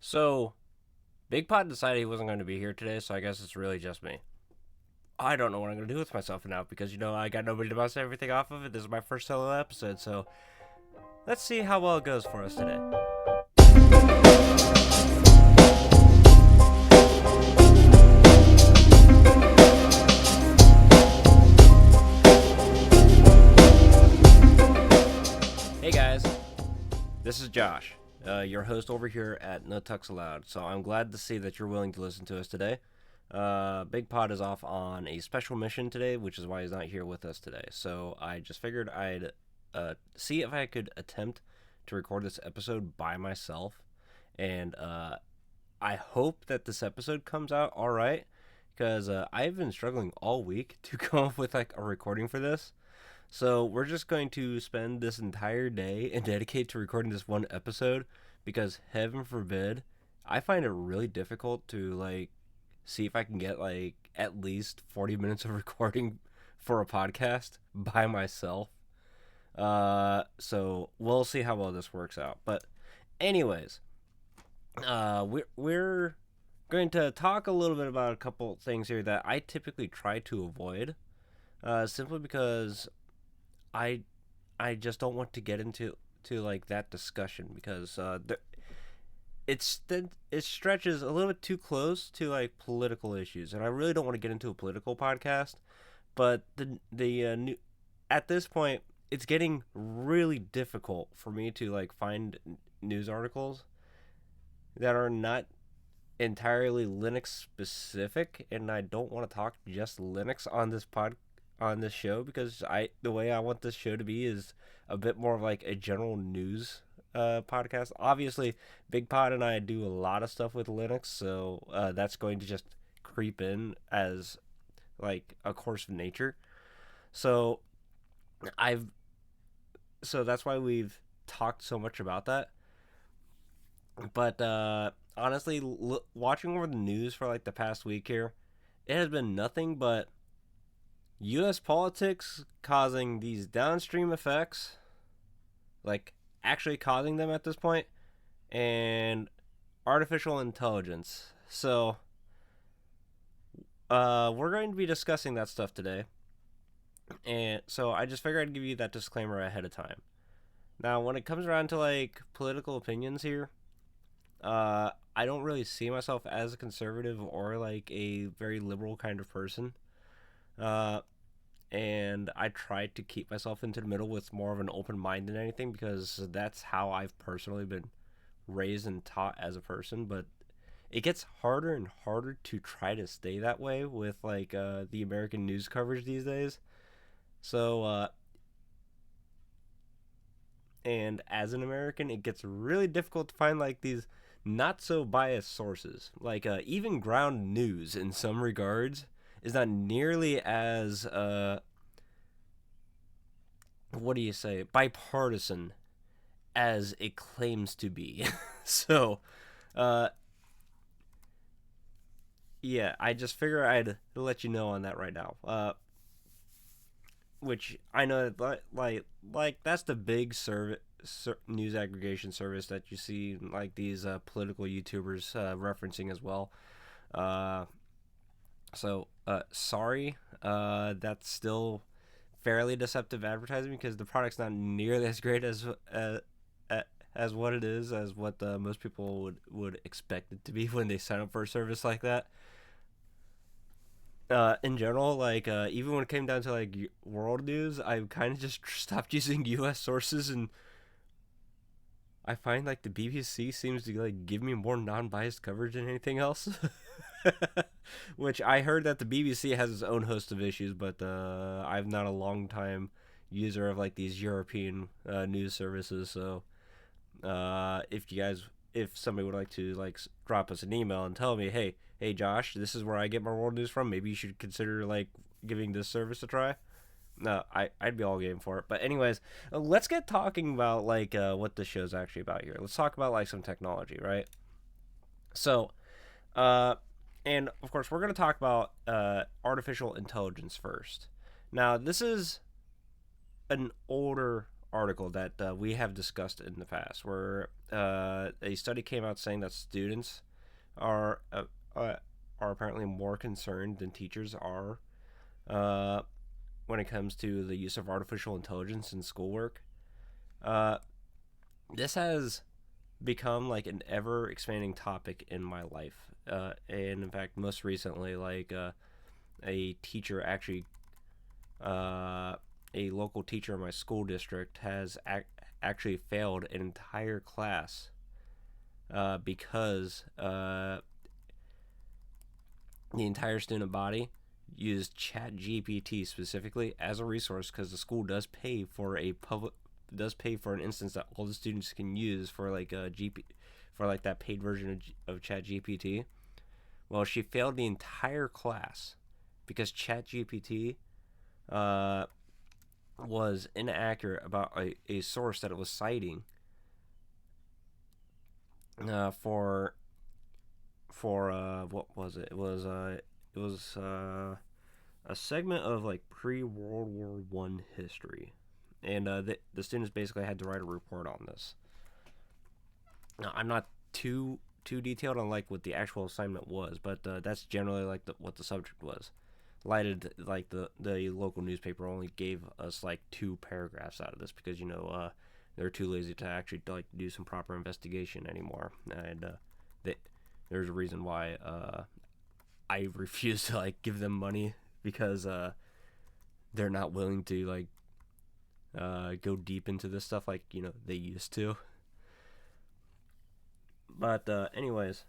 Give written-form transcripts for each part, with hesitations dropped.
So, Bigpod decided he wasn't going to be here today, so I guess it's really just me. I don't know what I'm going to do with myself now because, I got nobody to bounce everything off of it. This is my first solo episode, so let's see how well it goes for us today. Hey guys, this is Josh, your host over here at No Tucks Allowed. So I'm glad to see that you're willing to listen to us today. Bigpod is off on a special mission today, which is why he's not here with us today. So I just figured I'd see if I could attempt to record this episode by myself. And I hope that this episode comes out all right, because I've been struggling all week to come up with like a recording for this. So we're just going to spend this entire day and dedicate to recording this one episode because heaven forbid, I find it really difficult to like see if I can get like at least 40 minutes of recording for a podcast by myself. So we'll see how well this works out. But anyways, we're going to talk a little bit about a couple things here that I typically try to avoid, simply because I just don't want to get into like that discussion because it stretches a little bit too close to like political issues, and I really don't want to get into a political podcast. But the new at this point, it's getting really difficult for me to like find news articles that are not entirely Linux specific, and I don't want to talk just Linux on this show because the way I want this show to be is a bit more of like a general news podcast. Obviously, Bigpod and I do a lot of stuff with Linux, so that's going to just creep in as like a course of nature. So I've so that's why we've talked so much about that. But honestly, watching over the news for like the past week here, it has been nothing but U.S. politics causing these downstream effects, like actually causing them at this point, and artificial intelligence. So, we're going to be discussing that stuff today, and so I just figured I'd give you that disclaimer ahead of time. Now, when it comes around to like political opinions here, I don't really see myself as a conservative or like a very liberal kind of person. Uh, and I try to keep myself into the middle with more of an open mind than anything because that's how I've personally been raised and taught as a person. But it gets harder and harder to try to stay that way with like the American news coverage these days. So, and as an American, it gets really difficult to find like these not so biased sources. Like even ground news in some regards is not nearly as what do you say, bipartisan as it claims to be. So uh yeah, I just figure I'd let you know on that right now. Which I know that like that's the big news aggregation service that you see like these political YouTubers referencing as well. Uh sorry, that's still fairly deceptive advertising because the product's not nearly as great as what it is, as what most people would expect it to be when they sign up for a service like that. In general, like even when it came down to like world news, I kind of just stopped using U.S. sources, and I find like the BBC seems to like give me more non-biased coverage than anything else. Which I heard that the BBC has its own host of issues, but I'm not a long time user of like these European news services. So if somebody would like to like drop us an email and tell me, hey Josh, this is where I get my world news from. Maybe you should consider like giving this service a try. No, I'd be all game for it. But anyways, let's get talking about like what this show's actually about here. Let's talk about like some technology, right? So, uh, and of course, we're going to talk about artificial intelligence first. Now, this is an older article that we have discussed in the past, where a study came out saying that students are uh, uh, are apparently more concerned than teachers are uh, when it comes to the use of artificial intelligence in schoolwork. Uh, this has become like an ever expanding topic in my life, and in fact, most recently, a teacher actually, uh, a local teacher in my school district has actually failed an entire class because the entire student body used ChatGPT specifically as a resource, because the school does pay for an instance that all the students can use for like a GP for like that paid version of ChatGPT. Well, she failed the entire class because ChatGPT uh, was inaccurate about a source that it was citing for what was it? It was a segment of like pre-World War I history, and the students basically had to write a report on this. Now, I'm not too detailed on like what the actual assignment was, but that's generally like what the subject was. Lighted like the local newspaper only gave us like 2 paragraphs out of this because they're too lazy to actually like do some proper investigation anymore, and they, there's a reason why I refuse to like give them money, because they're not willing to like go deep into this stuff like they used to. But anyways,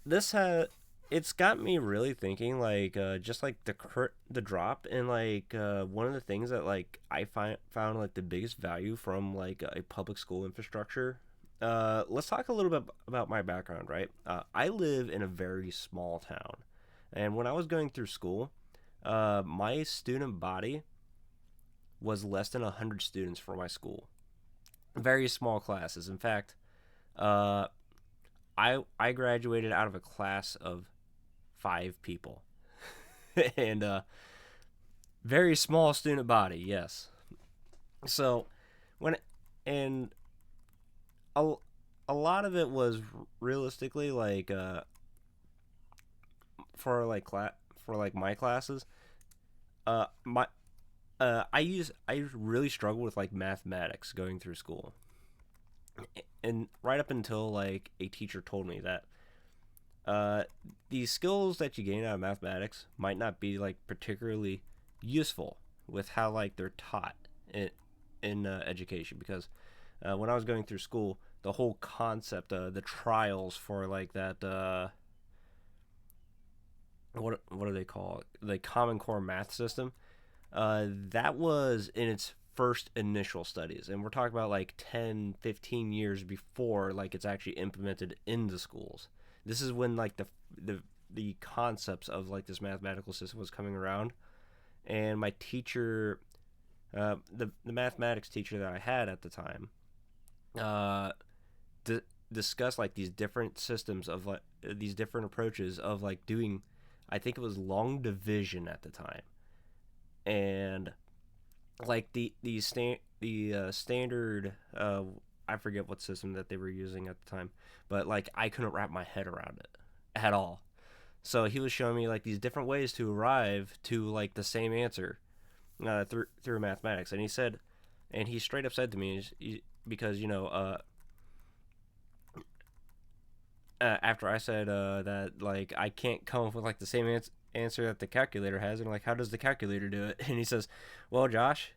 this has it's got me really thinking, like just like the drop, and like one of the things that like I found like the biggest value from like a public school infrastructure. Let's talk a little bit about my background, right? I live in a very small town, and when I was going through school, my student body was less than 100 students for my school. Very small classes. In fact, uh, I graduated out of a class of 5 people, and very small student body. Yes. So when and a, a lot of it was realistically like for like for like my classes. My I really struggled with like mathematics going through school, and right up until like a teacher told me that uh, these skills that you gain out of mathematics might not be like particularly useful with how like they're taught in education, because when I was going through school, the whole concept, the trials for like that, what do they call it? The Common Core math system. That was in its first initial studies, and we're talking about like 10, 15 years before like it's actually implemented in the schools. This is when like the concepts of like this mathematical system was coming around, and my teacher, the mathematics teacher that I had at the time, uh, discussed like these different systems of like these different approaches of like doing, I think it was long division at the time, and like the standard, I forget what system that they were using at the time, but like I couldn't wrap my head around it at all. So he was showing me like these different ways to arrive to like the same answer through mathematics, and he straight up said to me, because after I said that like I can't come up with like the same answer that the calculator has, and like how does the calculator do it? And he says, well, Josh,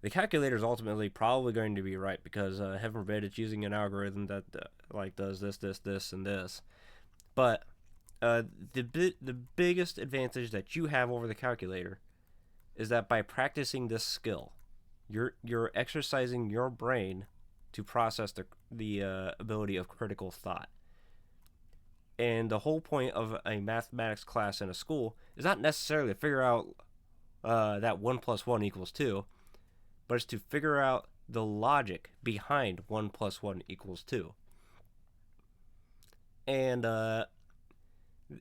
the calculator is ultimately probably going to be right, because heaven forbid it's using an algorithm that like does this, and this. But the biggest advantage that you have over the calculator is that by practicing this skill, you're exercising your brain to process the ability of critical thought. And the whole point of a mathematics class in a school is not necessarily to figure out that 1 plus 1 equals 2, but it's to figure out the logic behind 1 plus 1 equals 2. And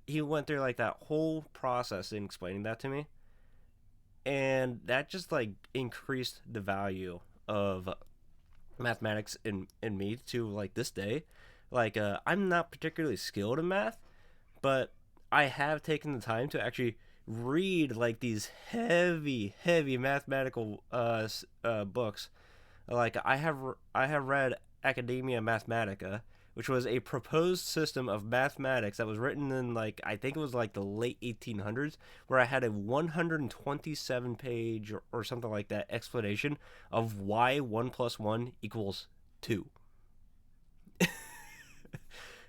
he went through like that whole process in explaining that to me. and that just like increased the value of mathematics in me to like this day. Like I'm not particularly skilled in math, but I have taken the time to actually read like these heavy mathematical books. Like I have read Academia Mathematica, which was a proposed system of mathematics that was written in like I think it was like the late 1800s, where I had a 127 page or something like that explanation of why 1 plus 1 equals 2.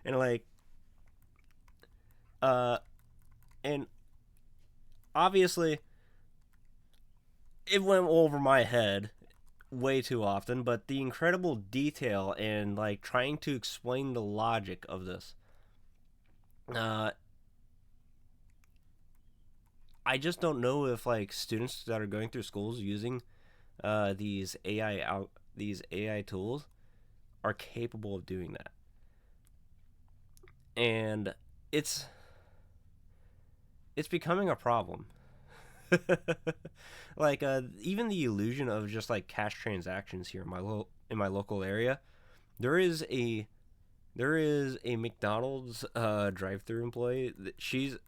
And like uh and obviously it went over my head way too often, but the incredible detail and like trying to explain the logic of this, uh, I just don't know if like students that are going through schools using these AI tools are capable of doing that, and it's it's becoming a problem. Like even the illusion of just like cash transactions here in in my local area, there is a McDonald's drive-through employee. She's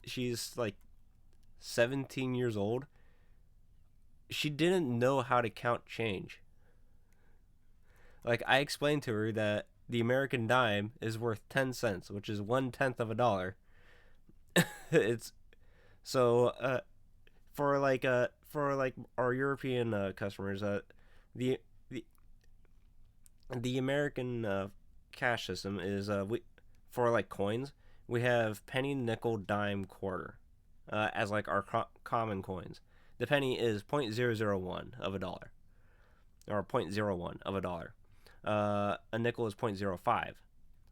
like 17 years old. She didn't know how to count change. Like I explained to her that the American dime is worth 10 cents, which is 1/10 of a dollar. It's so for like our European customers, the the the American cash system is we for like coins, we have penny, nickel, dime, quarter as like our common coins. The penny is 0.001 of a dollar, or zero point zero 0.01 of a dollar. A nickel is 0.05.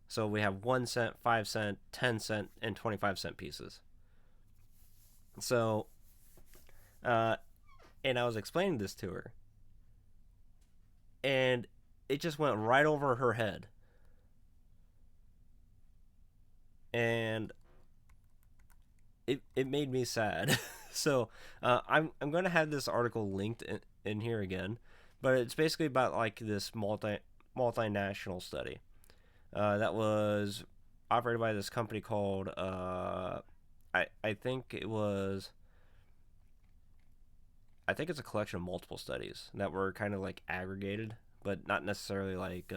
So we have 1 cent, 5 cent, 10 cent, and 25 cent pieces. So, uh, and I was explaining this to her, and it just went right over her head. And it made me sad. So I'm going to have this article linked in here again, but it's basically about like this multinational study that was operated by this company called I think it was I think it's a collection of multiple studies that were kind of like aggregated, but not necessarily like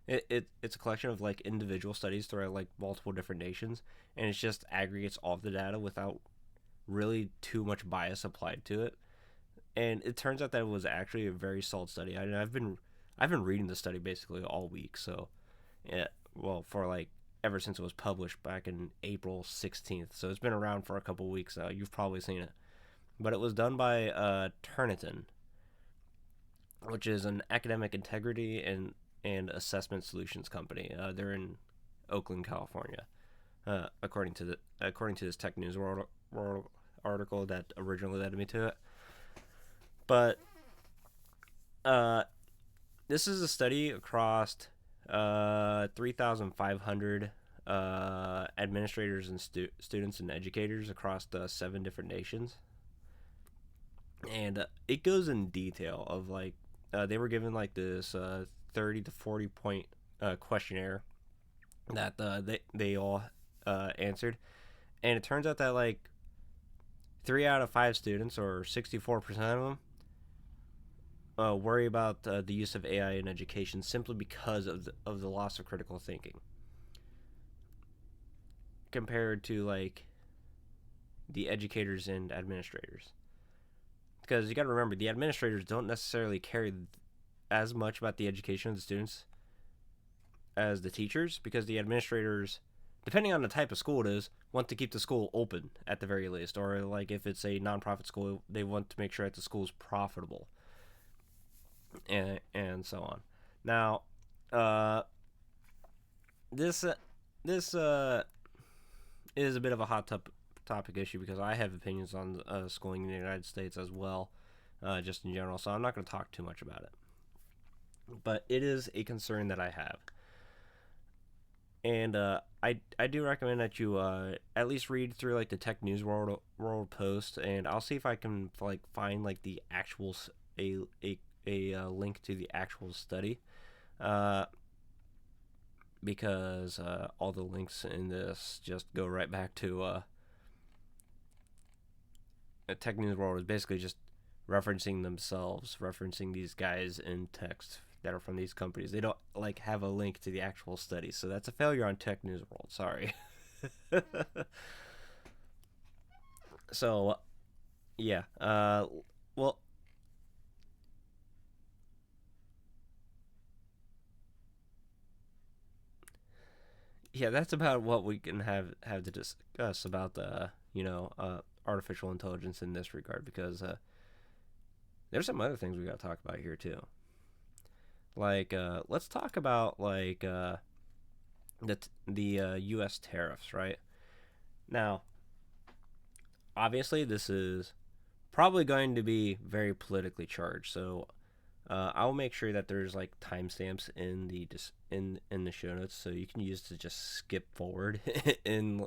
it's a collection of like individual studies throughout like multiple different nations, and it just aggregates all of the data without really too much bias applied to it. And it turns out that it was actually a very solid study. I've been reading the study basically all week, so yeah, well for like ever since it was published back in April 16th. So it's been around for a couple weeks now. You've probably seen it, but it was done by Turnitin, which is an academic integrity and assessment solutions company. They're in Oakland, California, according to this Tech News World article that originally led me to it. But this is a study across 3,500 administrators and students and educators across the 7 different nations, and it goes in detail of like they were given like this 30 to 40 point questionnaire that they all answered, and it turns out that like 3 out of 5 students, or 64% of them, worry about the use of AI in education simply because of the loss of critical thinking, compared to like the educators and administrators. Because you got to remember, the administrators don't necessarily care as much about the education of the students as the teachers, because the administrators, depending on the type of school it is, want to keep the school open at the very least, or like if it's a nonprofit school, they want to make sure that the school is profitable, and so on. Now, this is a bit of a topic issue, because I have opinions on schooling in the United States as well, just in general. So I'm not going to talk too much about it, but it is a concern that I have. And I do recommend that you at least read through like the Tech News World post, and I'll see if I can like find like the actual a link to the actual study, uh, because all the links in this just go right back to Tech News World is basically just referencing themselves, referencing these guys in text that are from these companies. They don't like have a link to the actual study, so that's a failure on Tech News World. Sorry. So yeah, well, yeah, that's about what we can have to discuss about the artificial intelligence in this regard, because there's some other things we got to talk about here too. Like let's talk about like the U.S. tariffs, right? Now, obviously, this is probably going to be very politically charged, so I'll make sure that there's like timestamps in the in the show notes, so you can use to just skip forward in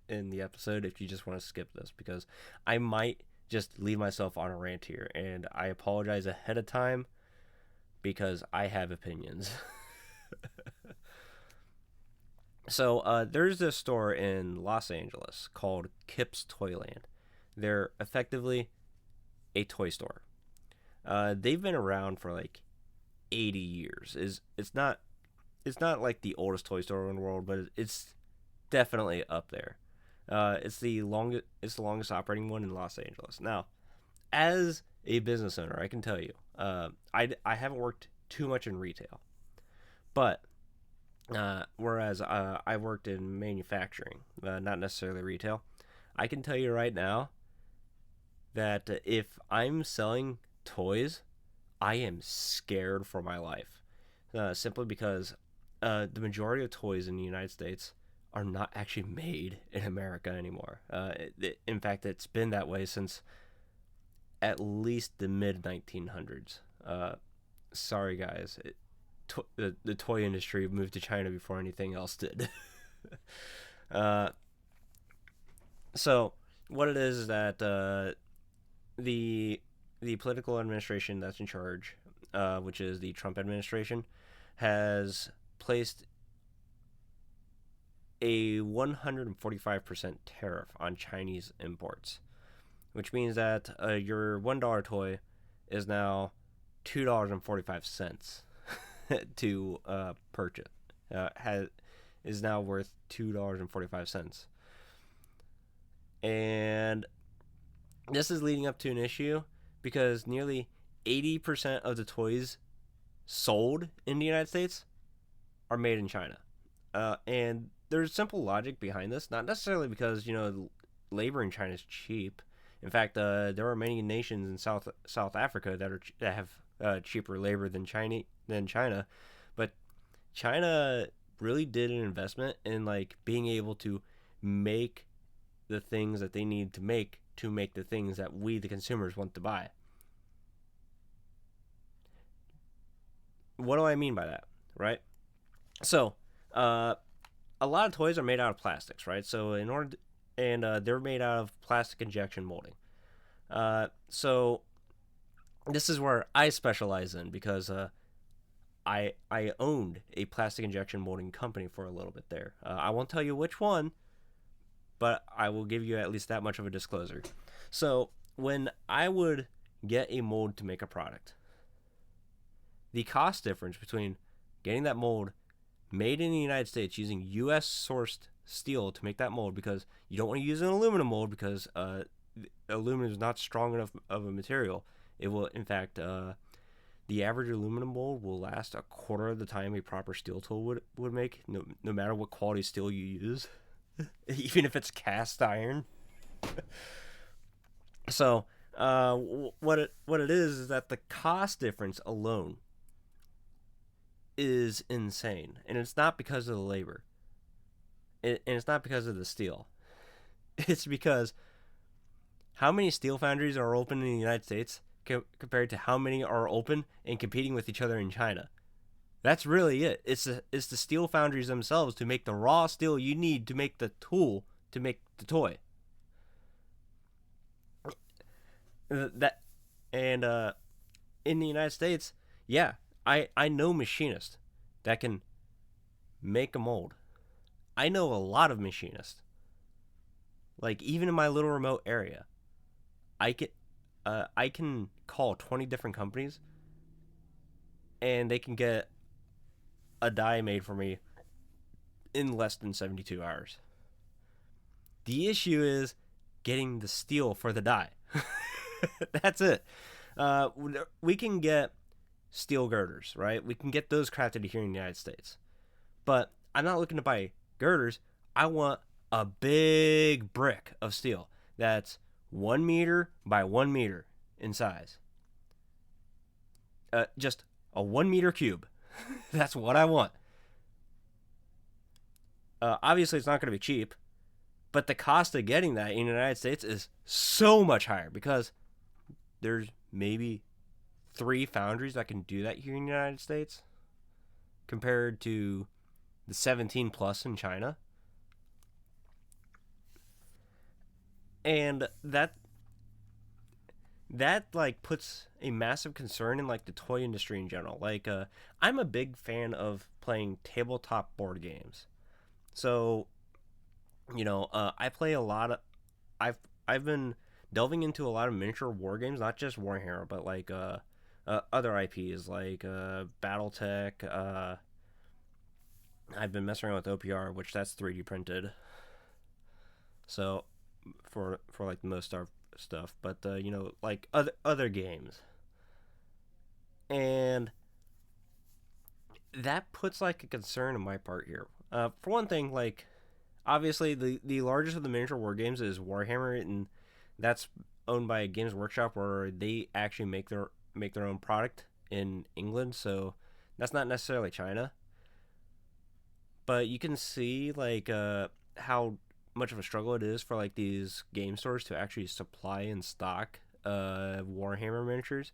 the episode if you just want to skip this, because I might just leave myself on a rant here, and I apologize ahead of time because I have opinions. So there's this store in Los Angeles called Kip's Toyland. They're effectively a toy store. They've been around for like 80 years. Is it's not like the oldest toy store in the world, but it's definitely up there. It's the longest operating one in Los Angeles. Now, as a business owner, I can tell you, I haven't worked too much in retail, but whereas I worked in manufacturing, not necessarily retail, I can tell you right now that if I'm selling toys, I am scared for my life, simply because the majority of toys in the United States are not actually made in America anymore. In fact, it's been that way since at least the mid 1900s. Sorry, guys. The toy industry moved to China before anything else did. uh, so, what it is that the the political administration that's in charge, which is the Trump administration, has placed a 145% tariff on Chinese imports, which means that your $1 toy is now $2.45 to purchase. Has is now worth $2.45, and this is leading up to an issue because nearly 80% of the toys sold in the United States are made in China. And there's simple logic behind this, not necessarily because, labor in China is cheap. In fact, there are many nations in South Africa that have cheaper labor than China, but China really did an investment in like being able to make the things that they need to make the things that we the consumers want to buy. What do I mean by that, right? So, a lot of toys are made out of plastics, right? So in order to, and they're made out of plastic injection molding. So this is where I specialize in, because I owned a plastic injection molding company for a little bit there. I won't tell you which one, but I will give you at least that much of a disclosure. So when I would get a mold to make a product, the cost difference between getting that mold made in the United States using U.S. sourced steel to make that mold, because you don't want to use an aluminum mold because aluminum is not strong enough of a material. It will, in fact, the average aluminum mold will last a quarter of the time a proper steel tool would make, no matter what quality steel you use, even if it's cast iron. So, what it is that the cost difference alone is insane, and it's not because of the labor, and it's not because of the steel. It's because how many steel foundries are open in the United States compared to how many are open and competing with each other in China. That's really it. It's the steel foundries themselves to make the raw steel you need to make the tool to make the toy. That and in the United States, yeah, I know machinists that can make a mold. I know a lot of machinists. Like even in my little remote area, I can call 20 different companies and they can get a die made for me in less than 72 hours. The issue is getting the steel for the die. That's it. Uh, we can get steel girders, right? We can get those crafted here in the United States. But I'm not looking to buy girders. I want a big brick of steel that's 1 meter by 1 meter in size. Just a 1 meter cube. That's what I want. Obviously, it's not going to be cheap, but the cost of getting that in the United States is so much higher because there's maybe 3 foundries that can do that here in the United States compared to the 17 plus in China. And that like puts a massive concern in like the toy industry in general. Like I'm a big fan of playing tabletop board games. So, I play a lot of I've been delving into a lot of miniature war games, not just Warhammer, but like other IPs like BattleTech. I've been messing around with OPR, which that's 3D printed. So for like the most stuff, but like other games, and that puts like a concern in my part here. For one thing, like obviously the largest of the miniature war games is Warhammer, and that's owned by Games Workshop, where they actually make their own product in England. So that's not necessarily China, but you can see like how much of a struggle it is for like these game stores to actually supply and stock Warhammer miniatures,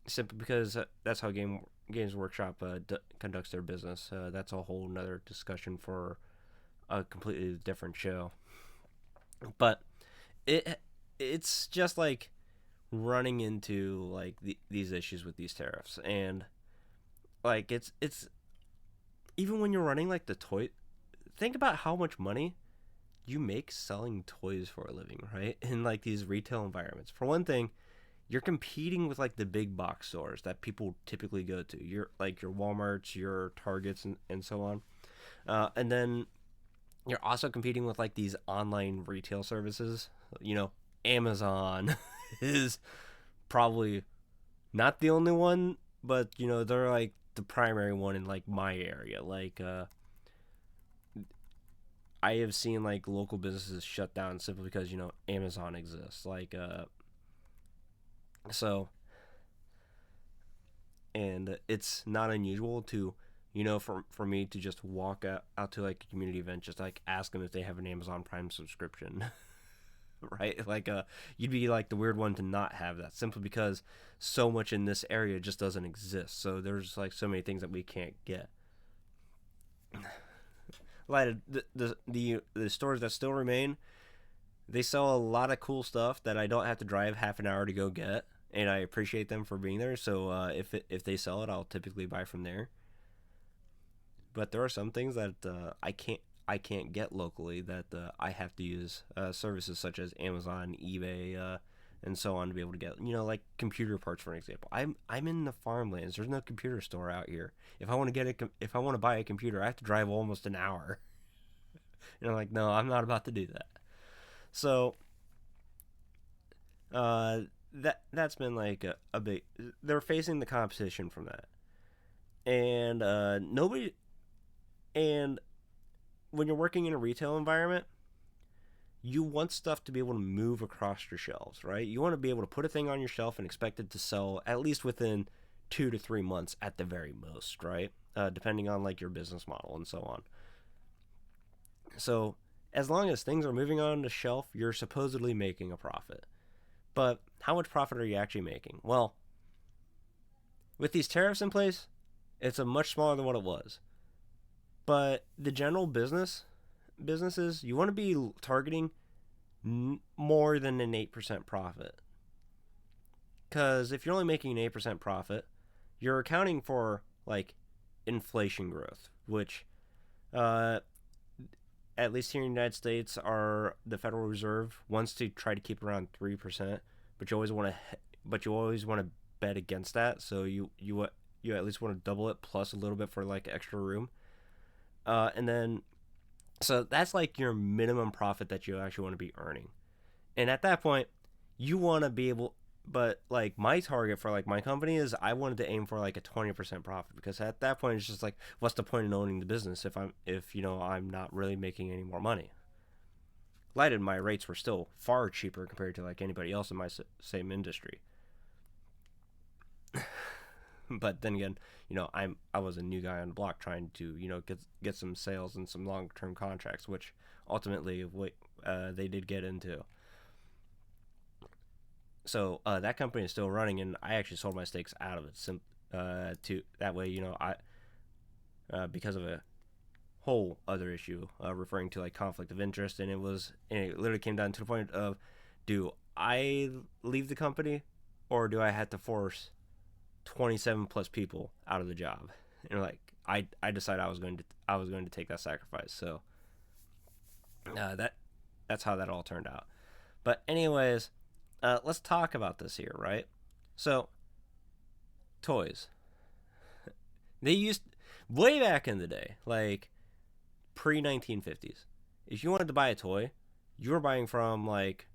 simply because that's how Games Workshop conducts their business. That's a whole nother discussion for a completely different show. But it's just like running into like these issues with these tariffs, and like it's even when you're running like the toy. Think about how much money you make selling toys for a living, right? In like these retail environments. For one thing, you're competing with like the big box stores that people typically go to. You're like your Walmarts, your Targets, and so on. And then you're also competing with like these online retail services. Amazon is probably not the only one, but they're like the primary one in like my area. Like I have seen like local businesses shut down simply because Amazon exists. Like so, and it's not unusual to for me to just walk out to like a community event, just like ask them if they have an Amazon Prime subscription. Right? Like you'd be like the weird one to not have that, simply because so much in this area just doesn't exist. So there's like so many things that we can't get. Like the stores that still remain, they sell a lot of cool stuff that I don't have to drive half an hour to go get, and I appreciate them for being there. So if they sell it, I'll typically buy from there. But there are some things that I can't get locally, that I have to use services such as Amazon, eBay, and so on to be able to get. Like computer parts, for an example. I'm in the farmlands. There's no computer store out here. If I want to buy a computer, I have to drive almost an hour. And I'm like, no, I'm not about to do that. So that's been like a big. They're facing the competition from that, and nobody. And when you're working in a retail environment, you want stuff to be able to move across your shelves, right? You want to be able to put a thing on your shelf and expect it to sell at least within 2 to 3 months at the very most, right? Depending on like your business model and so on. So as long as things are moving on the shelf, you're supposedly making a profit. But how much profit are you actually making? Well, with these tariffs in place, It's a much smaller than what it was. But the general businesses, you want to be targeting more than an 8% profit. Because if you're only making an 8% profit, you're accounting for like inflation growth, which uh, at least here in the United States, are the Federal Reserve wants to try to keep around 3%, but you always want to bet against that. So you at least want to double it plus a little bit for like extra room. And then so that's like your minimum profit that you actually want to be earning. And at that point, you want to be able, but like my target for like my company is I wanted to aim for like a 20% profit, because at that point it's just like, what's the point in owning the business if I'm not really making any more money. Lighted, my rates were still far cheaper compared to like anybody else in my same industry. But then again, I was a new guy on the block trying to get some sales and some long term contracts, which ultimately they did get into. So that company is still running, and I actually sold my stakes out of it. To that way, I because of a whole other issue referring to like conflict of interest, and it literally came down to the point of, do I leave the company, or do I have to force 27 plus people out of the job? And like I decided I was going to take that sacrifice. So that's how that all turned out. But anyways, let's talk about this here, right? So toys, they used way back in the day, like pre 1950s. If you wanted to buy a toy, you were buying from like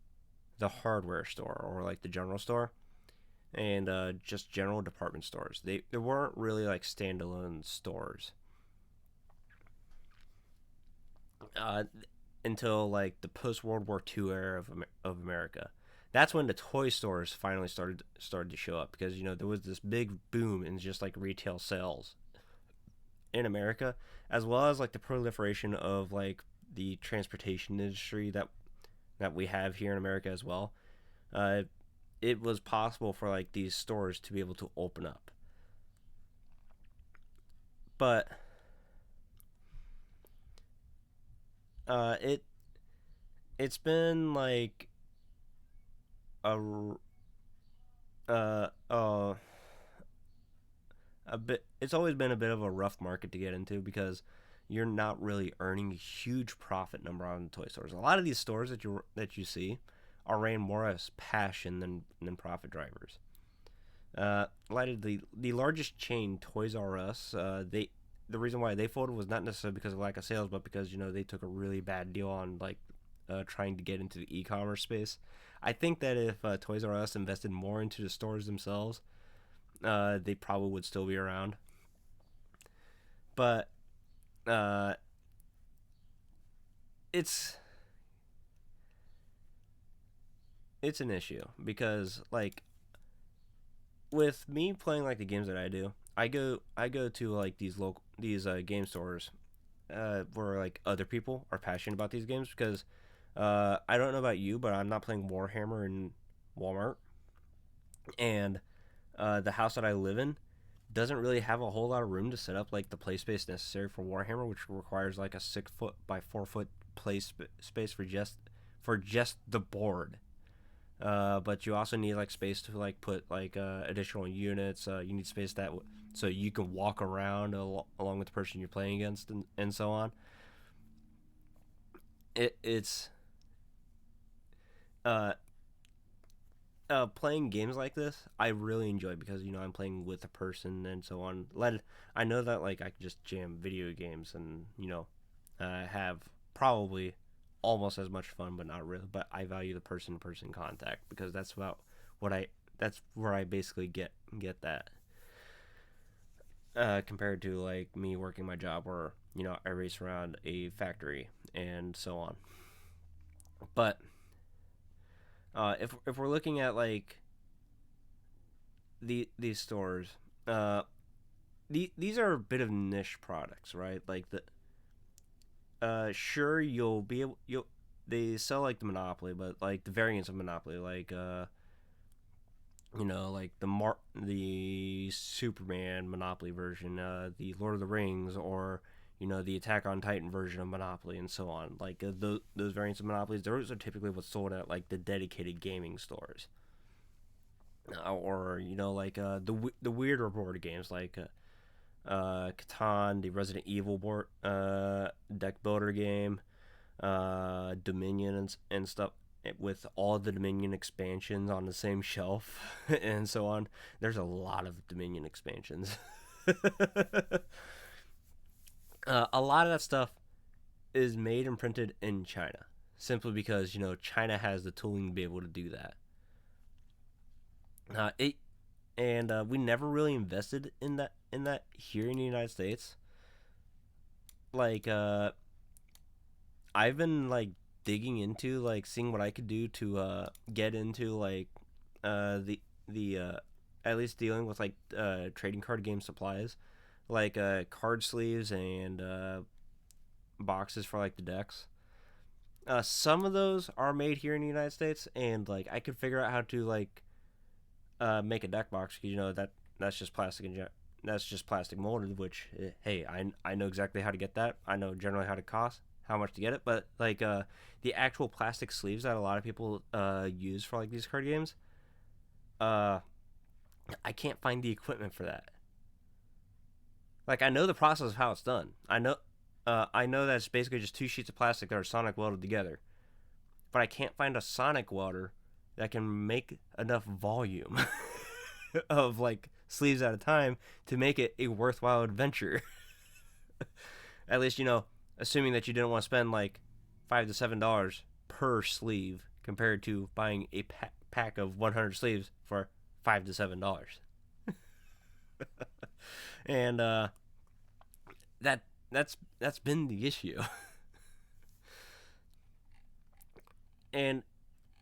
the hardware store or like the general store, and just general department stores. There weren't really like standalone stores uh, until like the post World War II era of America. That's when the toy stores finally started to show up, because there was this big boom in just like retail sales in America, as well as like the proliferation of like the transportation industry that we have here in America as well. Uh, it was possible for like these stores to be able to open up, but it's been like a uh, uh, a bit. It's always been a bit of a rough market to get into, because you're not really earning a huge profit number on toy stores. A lot of these stores that you see are ran more as passion than profit drivers. Lighted, the largest chain, Toys R Us, the reason why they folded was not necessarily because of lack of sales, but because they took a really bad deal on like trying to get into the e-commerce space. I think that if Toys R Us invested more into the stores themselves, they probably would still be around. But uh, it's it's an issue, because like with me playing like the games that I do, I go to like these game stores where like other people are passionate about these games, because I don't know about you, but I'm not playing Warhammer in Walmart, and the house that I live in doesn't really have a whole lot of room to set up like the play space necessary for Warhammer, which requires like a 6 foot by 4 foot space for just the board. But you also need like space to like put like additional units. You need space so you can walk around along with the person you're playing against, and so on. It's uh, playing games like this I really enjoy, because I'm playing with a person and so on. I know that like I can just jam video games and have probably almost as much fun, but not really. But I value the person to person contact, because what I that's where I basically get that, compared to like me working my job where I race around a factory and so on. But if we're looking at like these stores, uh, these are a bit of niche products, right? Like sure, you'll they sell like the Monopoly, but like the variants of Monopoly, like like the Superman Monopoly version, the Lord of the Rings, or the Attack on Titan version of Monopoly, and so on. Like those variants of Monopolies, those are typically what's sold at like the dedicated gaming stores, or like the weirder board games like Catan, the Resident Evil board deck builder game, Dominion and stuff, with all the Dominion expansions on the same shelf and so on. There's a lot of Dominion expansions. A lot of that stuff is made and printed in China, simply because China has the tooling to be able to do that. It and we never really invested in that here in the United States. Like I've been like digging into like seeing what I could do to get into like the at least dealing with like trading card game supplies, like card sleeves and boxes for like the decks. Some of those are made here in the United States, and like I could figure out how to like make a deck box, because that's just plastic and that's just plastic molded. Which hey, I know exactly how to get that. I know generally how much to get it, but like the actual plastic sleeves that a lot of people use for like these card games, uh, I can't find the equipment for that. Like I know the process of how it's done. I know that it's basically just two sheets of plastic that are sonic welded together, but I can't find a sonic welder that can make enough volume of like sleeves at a time to make it a worthwhile adventure. At least assuming that you didn't want to spend like $5 to $7 per sleeve compared to buying a pack of 100 sleeves for $5 to $7. And that's been the issue. And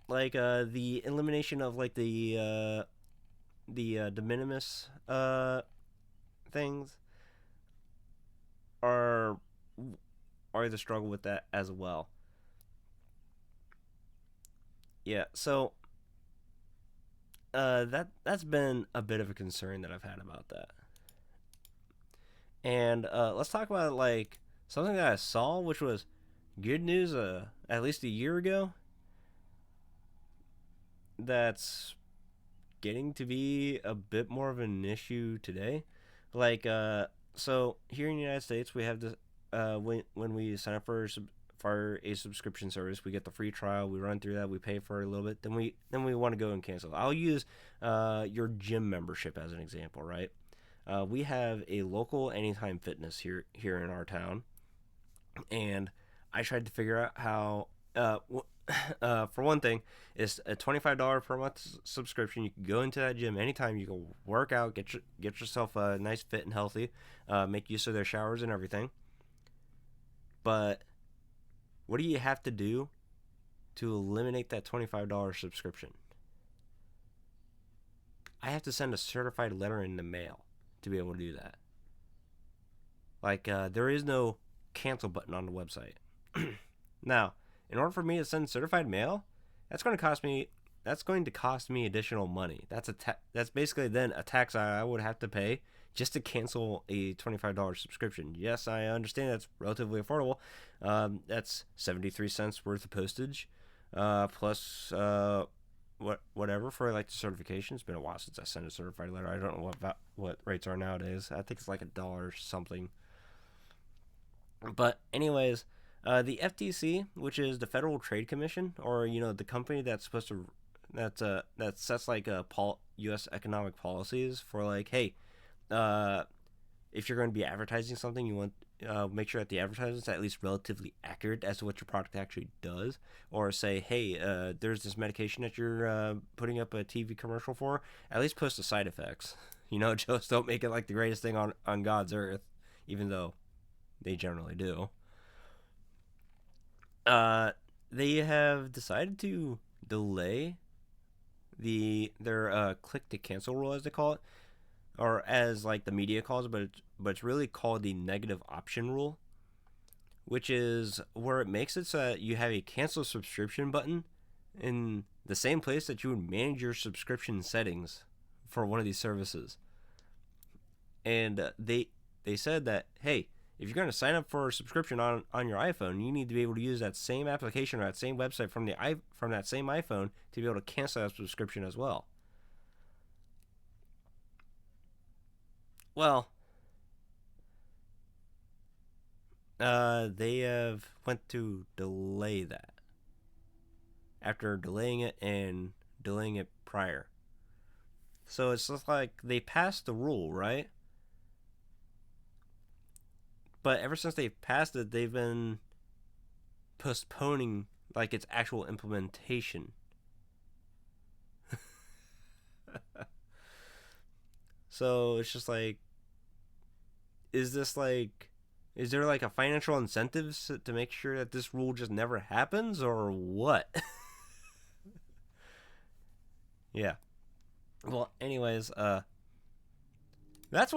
like the elimination of like the de minimis things are the struggle with that as well. Yeah, so that's been a bit of a concern that I've had about that. And let's talk about like something that I saw, which was good news. At least a year ago, that's getting to be a bit more of an issue today. Like so here in the United States, we have this when we sign up for a subscription service, we get the free trial. We run through that. We pay for it a little bit. Then we want to go and cancel. I'll use your gym membership as an example, right? We have a local Anytime Fitness here in our town, and I tried to figure out how. For one thing, it's a $25 per month subscription. You can go into that gym anytime. You can work out, get yourself nice, fit, and healthy. Make use of their showers and everything. But what do you have to do to eliminate that $25 subscription? I have to send a certified letter in the mail to be able to do that. Like there is no cancel button on the website. Now, in order for me to send certified mail, that's going to cost me additional money. That's basically then a tax I would have to pay just to cancel a $25 subscription. Yes, I understand that's relatively affordable. That's 73 cents worth of postage, plus whatever for like the certification. It's been a while since I sent a certified letter. I don't know what rates are nowadays. I think it's like $1 something. But anyways, the FTC, which is the Federal Trade Commission, or the company that's supposed to that sets like U.S. economic policies for like, hey, if you're going to be advertising something, you want make sure that the advertisement's at least relatively accurate as to what your product actually does. Or say, hey, there's this medication that you're putting up a TV commercial for. At least post the side effects. Just don't make it like the greatest thing on God's earth, even though they generally do. They have decided to delay their click to cancel rule, as they call it, or as like the media calls it, but it's really called the negative option rule, which is where it makes it so that you have a cancel subscription button in the same place that you would manage your subscription settings for one of these services. And they said that, hey, if you're going to sign up for a subscription on your iPhone, you need to be able to use that same application or that same website from that same iPhone to be able to cancel that subscription as well. Well, they have went to delay that after delaying it and delaying it prior. So it's just like they passed the rule, right? But ever since they've passed it, they've been postponing like its actual implementation. So it's just like, is this like, is there like a financial incentive to make sure that this rule just never happens, or what? Yeah. Well, anyways, that's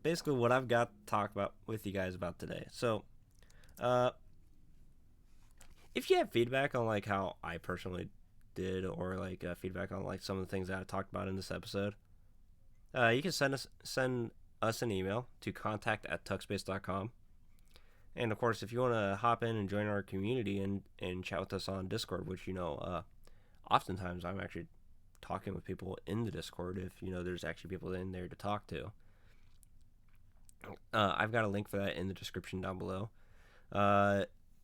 basically what I've got to talk about with you guys about today. So, uh, if you have feedback on like how I personally did, or like feedback on like some of the things that I talked about in this episode, you can send us an email to contact@tuckspace.com. And of course, if you want to hop in and join our community and chat with us on Discord, which oftentimes I'm actually talking with people in the Discord if there's actually people in there to talk to. I've got a link for that in the description down below.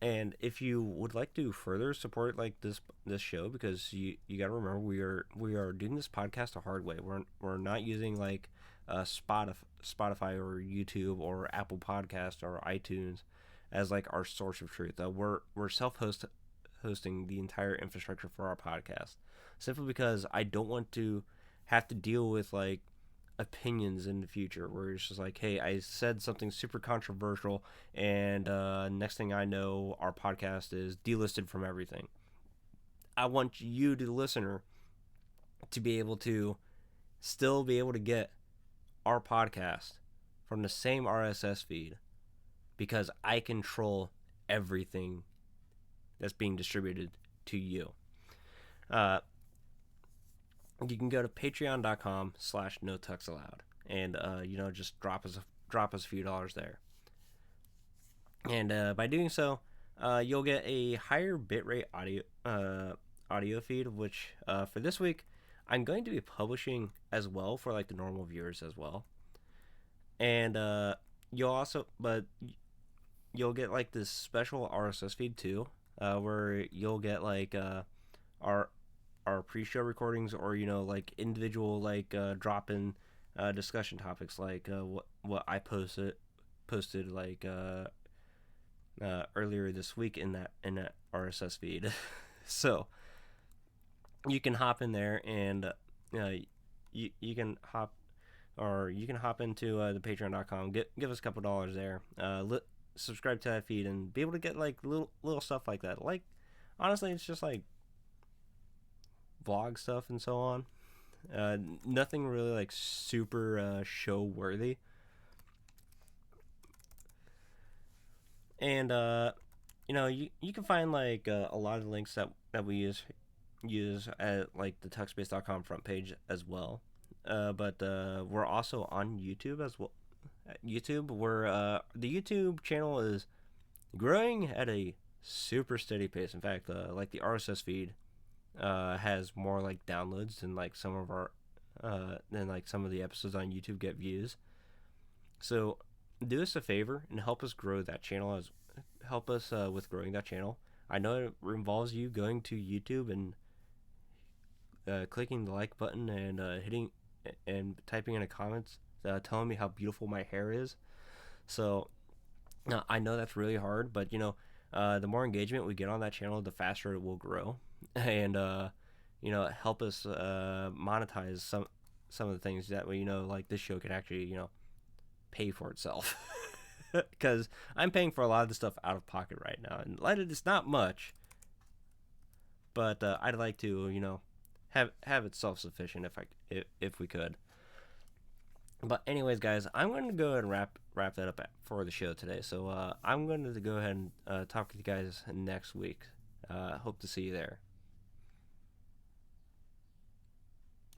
And if you would like to further support like this show, because you got to remember we are doing this podcast the hard way. We're not using like Spotify or YouTube or Apple Podcast or iTunes as like our source of truth. We're hosting the entire infrastructure for our podcast, simply because I don't want to have to deal with like opinions in the future where it's just like, hey, I said something super controversial, and next thing I know, our podcast is delisted from everything. I want you, the listener, to be able to still be able to get our podcast from the same RSS feed, because I control everything that's being distributed to you. You can go to patreon.com/no-tucksallowed and just drop us a few dollars there. And by doing so, you'll get a higher bitrate audio feed, which for this week I'm going to be publishing as well for like the normal viewers as well. And you'll get like this special RSS feed too, where you'll get like our pre-show recordings, or like individual like drop-in discussion topics, like what I posted like earlier this week in that RSS feed. So you can hop in there, and you can hop into the patreon.com, give us a couple dollars there, subscribe to that feed, and be able to get like little stuff like that. Like, honestly, it's just like vlog stuff and so on. Nothing really like super show worthy. And you can find like a lot of links that we use at like the tuckspace.com front page as well. But we're also on YouTube as well. YouTube, where the YouTube channel is growing at a super steady pace. In fact, like the RSS feed has more like downloads than like some of the episodes on YouTube get views. So do us a favor and help us grow that channel, help us with growing that channel. I know it involves you going to YouTube and clicking the like button and hitting and typing in the comments telling me how beautiful my hair is. So I know that's really hard, but the more engagement we get on that channel, the faster it will grow, and help us monetize some of the things that way. Like this show can actually pay for itself, because I'm paying for a lot of the stuff out of pocket right now, and it's not much, but I'd like to have it self-sufficient if we could. But anyways, guys, I'm going to go ahead and wrap that up for the show today. So I'm going to go ahead and talk with you guys next week. Hope to see you there.